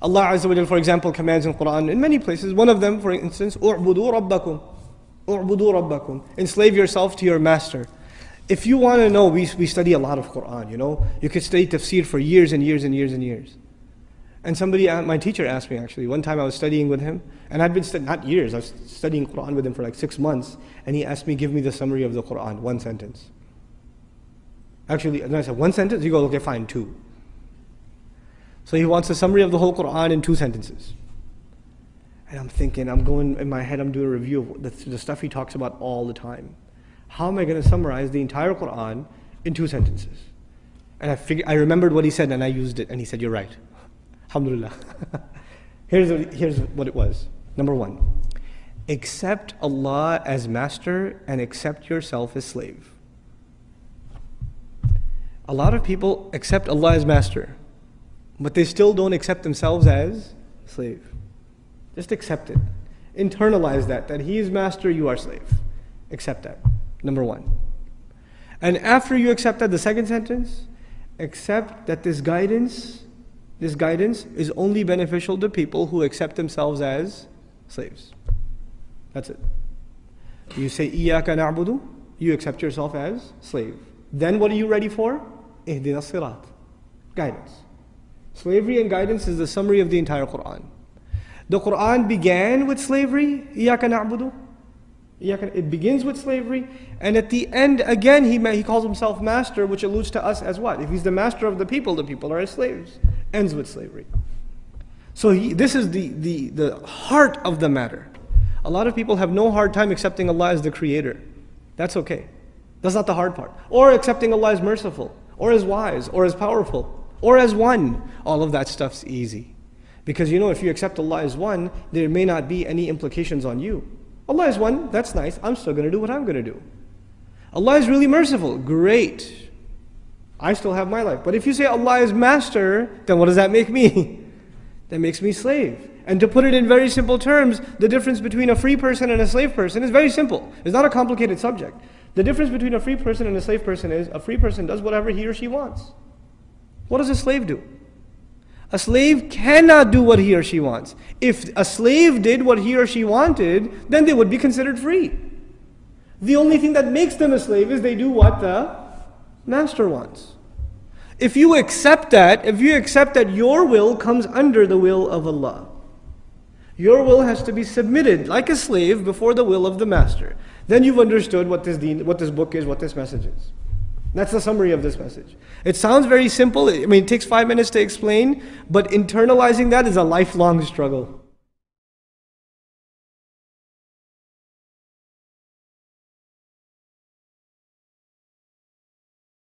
Allah Azza wa Jal, for example, commands in Quran in many places. One of them, for instance, "U'budu rabbakum." U'budu rabbakum. Enslave yourself to your master. If you want to know, we study a lot of Quran, you know. You could study tafsir for years and years and years and years. And somebody, my teacher asked me actually, one time I was studying with him, and I'd been not years, I was studying Quran with him for like 6 months, and he asked me, give me the summary of the Quran, one sentence. Actually, and I said, one sentence? He goes, okay, fine, 2. So he wants a summary of the whole Quran in 2 sentences. And I'm thinking, I'm going, in my head, I'm doing a review of the stuff he talks about all the time. How am I going to summarize the entire Quran in 2 sentences? And I remembered what he said, and I used it, and he said, you're right. Alhamdulillah. Here's what it was. Number 1, accept Allah as master and accept yourself as slave. A lot of people accept Allah as master, but they still don't accept themselves as slave. Just accept it. Internalize that He is master, you are slave. Accept that. Number 1. And after you accept that, the second sentence, accept that this guidance is only beneficial to people who accept themselves as slaves. That's it. You say, Iyaka na'budu, you accept yourself as slave. Then what are you ready for? Ihdina sirat. Guidance. Slavery and guidance is the summary of the entire Quran. The Quran began with slavery, Iyaka na'budu. It begins with slavery, and at the end, again, he calls himself master, which alludes to us as what? If he's the master of the people are his slaves. Ends with slavery. So this is the heart of the matter. A lot of people have no hard time accepting Allah as the creator. That's okay. That's not the hard part. Or accepting Allah as merciful, or as wise, or as powerful, or as one. All of that stuff's easy. Because you know, if you accept Allah as one, there may not be any implications on you. Allah is one, that's nice, I'm still going to do what I'm going to do. Allah is really merciful, great. I still have my life. But if you say Allah is master, then what does that make me? That makes me slave. And to put it in very simple terms, the difference between a free person and a slave person is very simple. It's not a complicated subject. The difference between a free person and a slave person is a free person does whatever he or she wants. What does a slave do? A slave cannot do what he or she wants. If a slave did what he or she wanted, then they would be considered free. The only thing that makes them a slave is they do what the master wants. If you accept that your will comes under the will of Allah, your will has to be submitted like a slave before the will of the master. Then you've understood what this book is, what this message is. That's the summary of this message. It sounds very simple. I mean, it takes 5 minutes to explain, but internalizing that is a lifelong struggle.